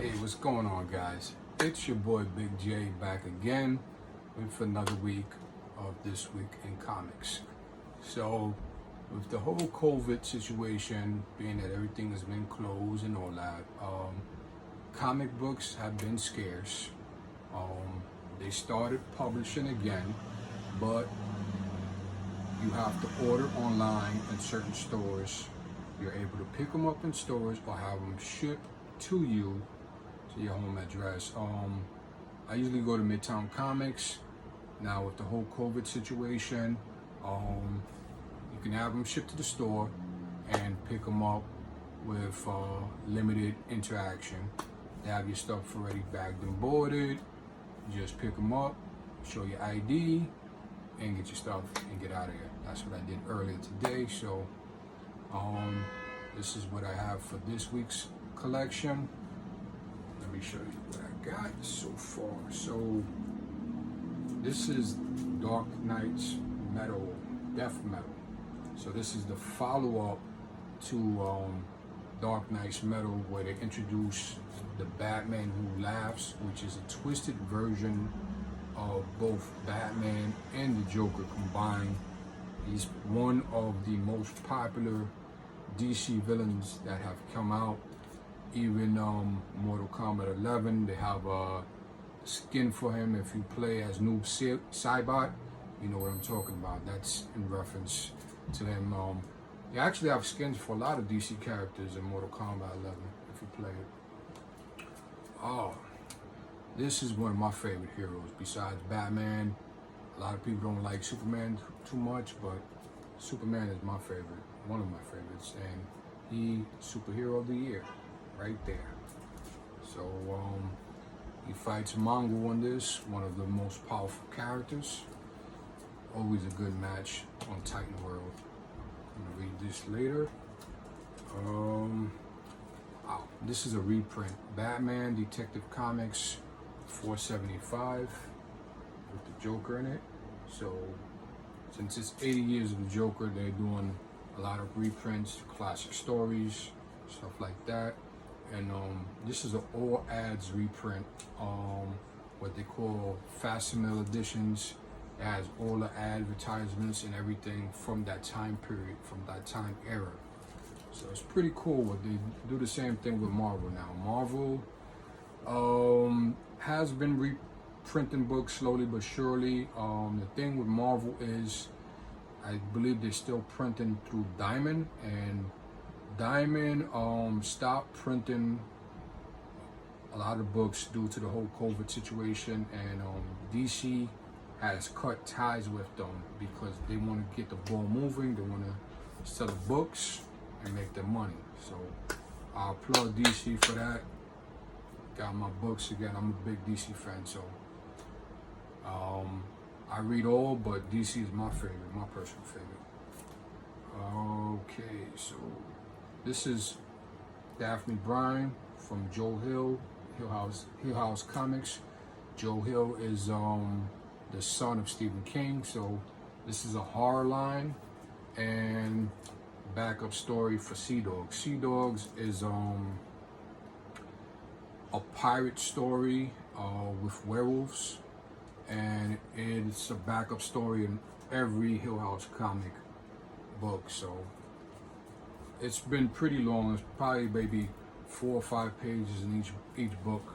Hey, what's going on, guys? It's your boy Bigjay back again with another week of This Week in Comics. So, with the whole COVID situation, being that everything has been closed and all that, comic books have been scarce. They started publishing again, but you have to order online in certain stores. You're able to pick them up in stores or have them shipped to you to your home address. I usually go to Midtown Comics. Now with the whole COVID situation, you can have them shipped to the store and pick them up with limited interaction. They have your stuff already bagged and boarded. You just pick them up, show your ID, and get your stuff and get out of here. That's what I did earlier today. So this is what I have for this week's collection. Let me show you what I got so far. So this is Dark Knight's Metal, Death Metal. So this is the follow-up to Dark Knight's Metal, where they introduce the Batman Who Laughs, which is a twisted version of both Batman and the Joker combined. He's one of the most popular DC villains that have come out. Even Mortal Kombat 11, they have a skin for him. If you play as Noob Saibot, you know what I'm talking about. That's in reference to him. They actually have skins for a lot of DC characters in Mortal Kombat 11, if you play it. Oh, this is one of my favorite heroes besides Batman. A lot of people don't like Superman too much, but Superman is my favorite, one of my favorites, and he superhero of the year, right there. So he fights Mongo on this, one of the most powerful characters. Always a good match on Titan World. I'm gonna read this later. This is a reprint. Batman Detective Comics 475 with the Joker in it. So since it's 80 years of the Joker, they're doing a lot of reprints, classic stories, stuff like that. And this is an all ads reprint, what they call facsimile editions. It has all the advertisements and everything from that time period, from that time era. So it's pretty cool. They do the same thing with Marvel now. Marvel has been reprinting books slowly but surely. The thing with Marvel is, I believe they're still printing through Diamond, and Diamond stopped printing a lot of books due to the whole COVID situation, and DC has cut ties with them because they want to get the ball moving. They want to sell the books and make their money. So I applaud DC for that. Got my books again. I'm a big DC fan, so I read all, but DC is my favorite, my personal favorite. Okay, so this is Daphne Bryan from Joe Hill, Hill House Comics. Joe Hill is the son of Stephen King, so this is a horror line and backup story for Sea Dogs. Sea Dogs is a pirate story with werewolves, and it's a backup story in every Hill House comic book. So it's been pretty long. It's probably maybe 4 or 5 pages in each book,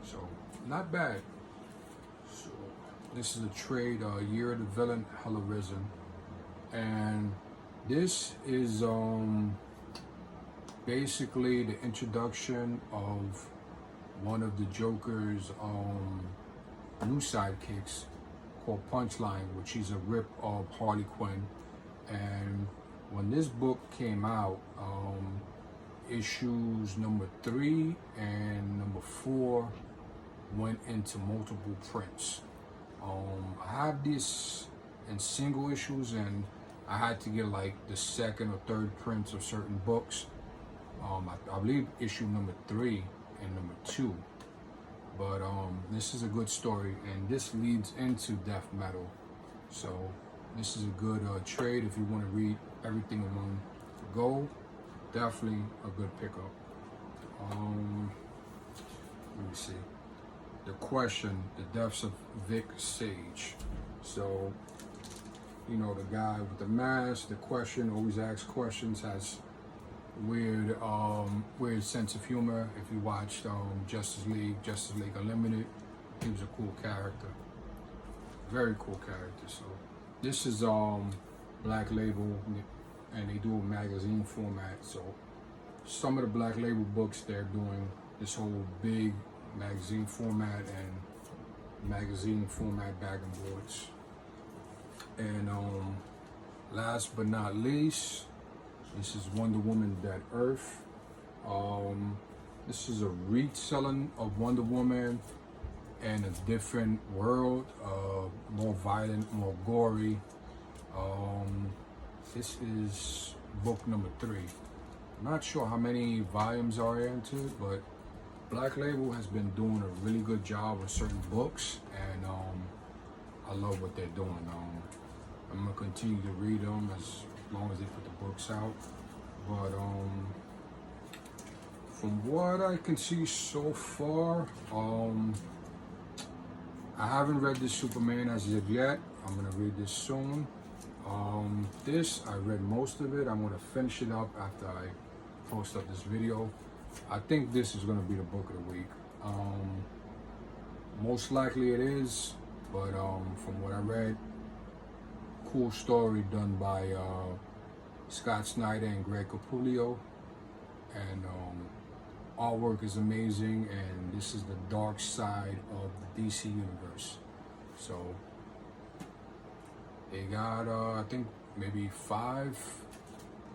so not bad. So this is a trade, Year of the Villain, Colorism, and this is basically the introduction of one of the Joker's new sidekicks called Punchline, which is a rip of Harley Quinn. And when this book came out, issues number 3 and number 4 went into multiple prints. I have this in single issues, and I had to get like the 2nd or 3rd prints of certain books. I believe issue number 3 and number 2. But this is a good story, and this leads into Death Metal. So this is a good trade if you want to read everything in one go. Definitely a good pickup. Let me see. The Question, The Deaths of Vic Sage. So, you know, the guy with the mask, The Question, always asks questions, has weird sense of humor. If you watched Justice League Unlimited, he was a cool character. Very cool character. So this is Black Label, and they do a magazine format. So some of the Black Label books, they're doing this whole big magazine format and magazine format bag and boards. And last but not least, this is Wonder Woman Dead Earth. This is a retelling of Wonder Woman in a different world, more violent, more gory. This is book number 3. I'm not sure how many volumes are into it, but Black Label has been doing a really good job with certain books, and I love what they're doing. I'm gonna continue to read them as long as they put the books out. But from what I can see so far, I haven't read this Superman as of yet. I'm gonna read this soon. This, I read most of it. I'm gonna finish it up after I post up this video. I think this is gonna be the book of the week. Most likely it is, but from what I read, cool story done by Scott Snyder and Greg Capullo, and artwork is amazing, and this is the dark side of the DC universe. So they got I think maybe 5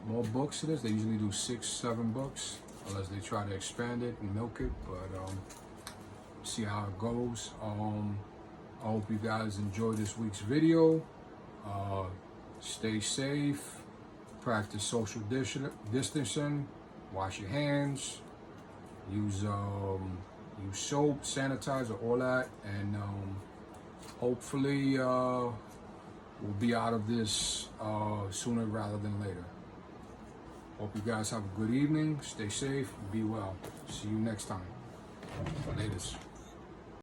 more books of this. They usually do 6, 7 books, unless they try to expand it and milk it, but see how it goes. I hope you guys enjoyed this week's video. Stay safe, practice social distancing, wash your hands, use soap, sanitizer, all that, and hopefully we'll be out of this sooner rather than later. Hope you guys have a good evening, stay safe, be well. See you next time. Latest.